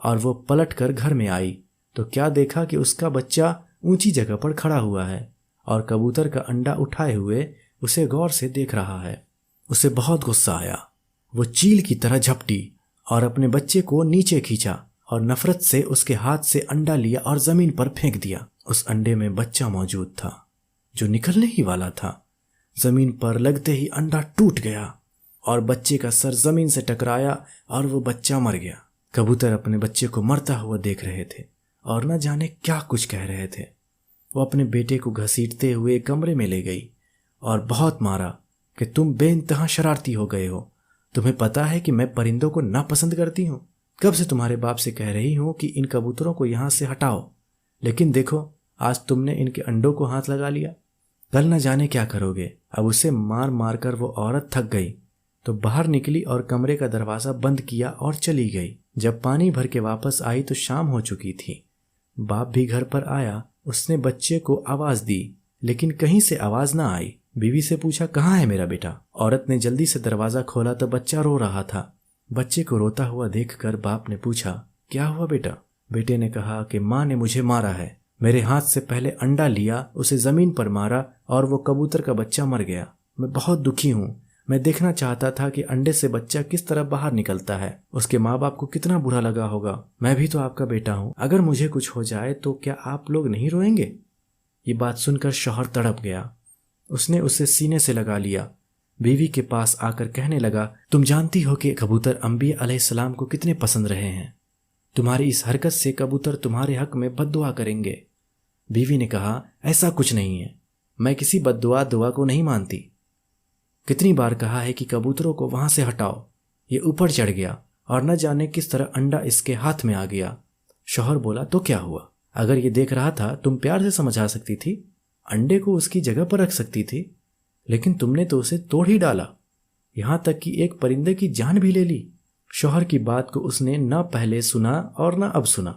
اور وہ پلٹ کر گھر میں آئی تو کیا دیکھا کہ اس کا بچہ اونچی جگہ پر کھڑا ہوا ہے اور کبوتر کا انڈا اٹھائے ہوئے اسے غور سے دیکھ رہا ہے۔ اسے بہت غصہ آیا، وہ چیل کی طرح جھپٹی اور اپنے بچے کو نیچے کھینچا اور نفرت سے اس کے ہاتھ سے انڈا لیا اور زمین پر پھینک دیا۔ اس انڈے میں بچہ موجود تھا جو نکلنے ہی والا تھا۔ زمین پر لگتے ہی انڈا ٹوٹ گیا اور بچے کا سر زمین سے ٹکرایا اور وہ بچہ مر گیا۔ کبوتر اپنے بچے کو مرتا ہوا دیکھ رہے تھے اور نہ جانے کیا کچھ کہہ رہے تھے۔ وہ اپنے بیٹے کو گھسیٹتے ہوئے کمرے میں لے گئی اور بہت مارا کہ تم بے انتہا شرارتی ہو گئے ہو، تمہیں پتا ہے کہ میں پرندوں کو ناپسند کرتی ہوں، کب سے تمہارے باپ سے کہہ رہی ہوں کہ ان کبوتروں کو یہاں سے ہٹاؤ، لیکن دیکھو آج تم نے ان کے انڈوں کو ہاتھ لگا لیا، کل نہ جانے کیا کرو گے۔ اب اسے مار مار کر وہ عورت تھک گئی تو باہر نکلی اور کمرے کا دروازہ بند کیا اور چلی گئی۔ جب پانی بھر کے واپس آئی تو شام ہو چکی تھی۔ باپ بھی گھر پر آیا، اس نے بچے کو آواز دی لیکن کہیں سے آواز نہ آئی۔ بیوی سے پوچھا کہاں ہے میرا بیٹا؟ عورت نے جلدی سے دروازہ کھولا تو بچہ رو رہا تھا۔ بچے کو روتا ہوا دیکھ کر باپ نے پوچھا کیا ہوا بیٹا؟ بیٹے نے کہا کہ ماں نے مجھے مارا ہے، میرے ہاتھ سے پہلے انڈا لیا، اسے زمین پر مارا اور وہ کبوتر کا بچہ مر گیا۔ میں بہت دکھی ہوں، میں دیکھنا چاہتا تھا کہ انڈے سے بچہ کس طرح باہر نکلتا ہے، اس کے ماں باپ کو کتنا برا لگا ہوگا، میں بھی تو آپ کا بیٹا ہوں، اگر مجھے کچھ ہو جائے تو کیا آپ لوگ نہیں روئیں گے؟ یہ بات سن کر شوہر تڑپ گیا، اس نے اسے سینے سے لگا لیا۔ بیوی کے پاس آ کر کہنے لگا تم جانتی ہو کہ کبوتر انبیاء علیہ السلام کو کتنے پسند رہے ہیں، تمہاری اس حرکت سے کبوتر تمہارے حق میں بد دعا کریں گے۔ بیوی نے کہا ایسا کچھ نہیں ہے، میں کسی بد دعا کو نہیں مانتی، کتنی بار کہا ہے کہ کبوتروں کو وہاں سے ہٹاؤ۔ یہ اوپر چڑھ گیا اور نہ جانے کس طرح انڈا اس کے ہاتھ میں آ گیا۔ شوہر بولا تو کیا ہوا؟ اگر یہ دیکھ رہا تھا تم پیار سے سمجھا سکتی تھی، انڈے کو اس کی جگہ پر رکھ سکتی تھی، لیکن تم نے تو اسے توڑ ہی ڈالا، یہاں تک کہ ایک پرندے کی جان بھی لے لی۔ شوہر کی بات کو اس نے نہ پہلے سنا اور نہ اب سنا۔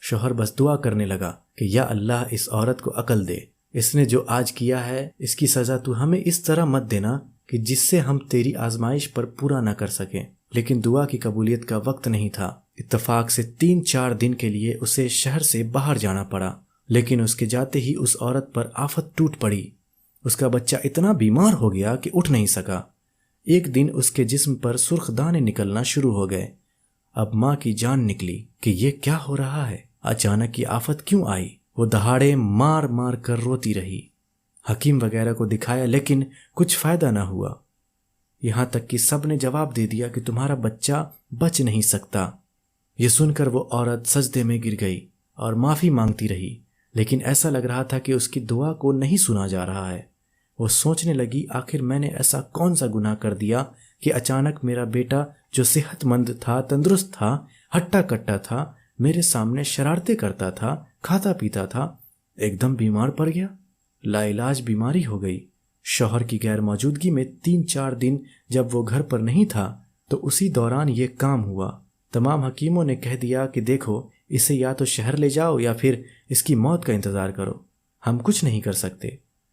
شوہر بس دعا کرنے لگا کہ یا اللہ اس عورت کو عقل دے، اس نے جو آج کیا ہے اس کی سزا تو ہمیں اس طرح مت دینا کہ جس سے ہم تیری آزمائش پر پورا نہ کر سکیں۔ لیکن دعا کی قبولیت کا وقت نہیں تھا۔ اتفاق سے 3-4 دن کے لیے اسے شہر سے باہر جانا پڑا، لیکن اس کے جاتے ہی اس عورت پر آفت ٹوٹ پڑی۔ اس کا بچہ اتنا بیمار ہو گیا کہ اٹھ نہیں سکا۔ ایک دن اس کے جسم پر سرخ دانے نکلنا شروع ہو گئے۔ اب ماں کی جان نکلی کہ یہ کیا ہو رہا ہے، اچانک یہ آفت کیوں آئی؟ وہ دہاڑے مار مار کر روتی رہی، حکیم وغیرہ کو دکھایا لیکن کچھ فائدہ نہ ہوا، یہاں تک کہ سب نے جواب دے دیا کہ تمہارا بچہ بچ نہیں سکتا۔ یہ سن کر وہ عورت سجدے میں گر گئی اور معافی مانگتی رہی، لیکن ایسا لگ رہا تھا کہ اس کی دعا کو نہیں سنا جا رہا ہے۔ وہ سوچنے لگی آخر میں نے ایسا کون سا گناہ کر دیا کہ اچانک میرا بیٹا جو صحت مند تھا، تندرست تھا، ہٹا کٹا تھا، میرے سامنے شرارتیں کرتا تھا، کھاتا پیتا تھا، ایک دم بیمار پڑ گیا، لا علاج بیماری ہو گئی۔ شوہر کی غیر موجودگی میں 3-4 دن جب وہ گھر پر نہیں تھا تو اسی دوران یہ کام ہوا۔ تمام حکیموں نے کہہ دیا کہ دیکھو اسے یا تو شہر لے جاؤ یا پھر اس کی موت کا انتظار کرو، ہم کچھ نہیں کر سکتے۔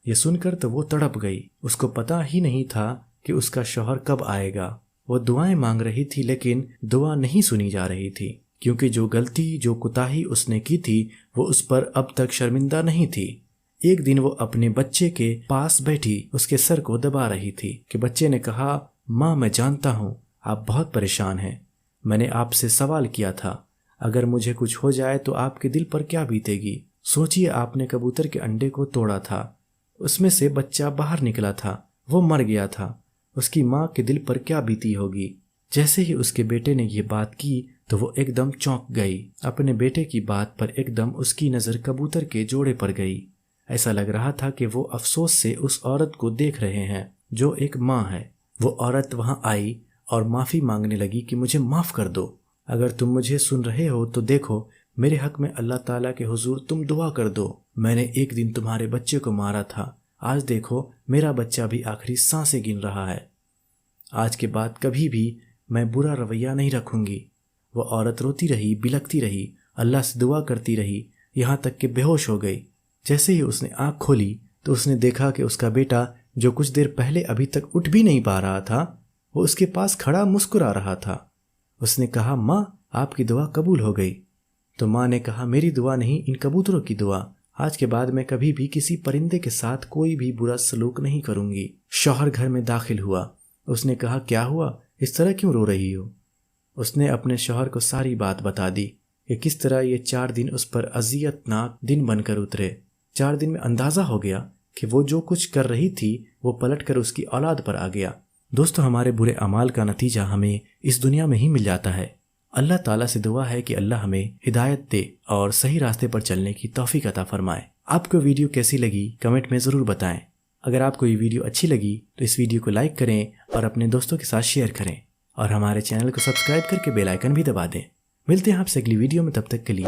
یہ سن کر تو وہ تڑپ گئی، اس کو پتا ہی نہیں تھا کہ اس کا شوہر کب آئے گا۔ وہ دعائیں مانگ رہی تھی لیکن دعا نہیں سنی جا رہی تھی، کیونکہ جو غلطی، جو کوتاہی اس نے کی تھی وہ اس پر اب تک شرمندہ نہیں تھی۔ ایک دن وہ اپنے بچے کے پاس بیٹھی اس کے سر کو دبا رہی تھی کہ بچے نے کہا ماں میں جانتا ہوں آپ بہت پریشان ہیں، میں نے آپ سے سوال کیا تھا اگر مجھے کچھ ہو جائے تو آپ کے دل پر کیا بیتے گی؟ سوچئے آپ نے کبوتر کے انڈے کو توڑا تھا، اس میں سے بچہ باہر نکلا تھا، وہ مر گیا تھا، اس کی ماں کے دل پر کیا بیتی ہوگی؟ جیسے ہی اس کے بیٹے نے یہ بات کی تو وہ ایک دم چونک گئی۔ اپنے بیٹے کی بات پر ایک دم اس کی نظر کبوتر کے جوڑے پر گئی۔ ایسا لگ رہا تھا کہ وہ افسوس سے اس عورت کو دیکھ رہے ہیں جو ایک ماں ہے۔ وہ عورت وہاں آئی اور معافی مانگنے لگی کہ مجھے معاف کر دو، اگر تم مجھے سن رہے ہو تو دیکھو میرے حق میں اللہ تعالیٰ کے حضور تم دعا کر دو، میں نے ایک دن تمہارے بچے کو مارا تھا، آج دیکھو میرا بچہ بھی آخری سانسیں گن رہا ہے، آج کے بعد کبھی بھی میں برا رویہ نہیں رکھوں گی۔ وہ عورت روتی رہی، بلکتی رہی، اللہ سے دعا کرتی رہی، یہاں تک کہ بے ہوش ہو گئی۔ جیسے ہی اس نے آنکھ کھولی تو اس نے دیکھا کہ اس کا بیٹا جو کچھ دیر پہلے ابھی تک اٹھ بھی نہیں پا رہا تھا وہ اس کے پاس کھڑا مسکرا رہا تھا۔ اس نے کہا ماں آپ کی دعا قبول ہو گئی۔ تو ماں نے کہا میری دعا نہیں، ان کبوتروں کی دعا، آج کے بعد میں کبھی بھی کسی پرندے کے ساتھ کوئی بھی برا سلوک نہیں کروں گی۔ شوہر گھر میں داخل ہوا۔ اس نے کہا کیا ہوا، اس طرح کیوں رو رہی ہو؟ اس نے اپنے شوہر کو ساری بات بتا دی کہ کس طرح یہ 4 دن اس پر اذیت ناک دن بن کر اترے۔ 4 دن میں اندازہ ہو گیا کہ وہ جو کچھ کر رہی تھی وہ پلٹ کر اس کی اولاد پر آ گیا۔ دوستو، ہمارے برے اعمال کا نتیجہ ہمیں اس دنیا میں ہی مل جاتا ہے۔ اللہ تعالیٰ سے دعا ہے کہ اللہ ہمیں ہدایت دے اور صحیح راستے پر چلنے کی توفیق عطا فرمائے۔ آپ کو ویڈیو کیسی لگی کمنٹ میں ضرور بتائیں۔ اگر آپ کو یہ ویڈیو اچھی لگی تو اس ویڈیو کو لائک کریں اور اپنے دوستوں کے ساتھ شیئر کریں، اور ہمارے چینل کو سبسکرائب کر کے بیل آئیکن بھی دبا دیں۔ ملتے ہیں آپ سے اگلی ویڈیو میں، تب تک کے لیے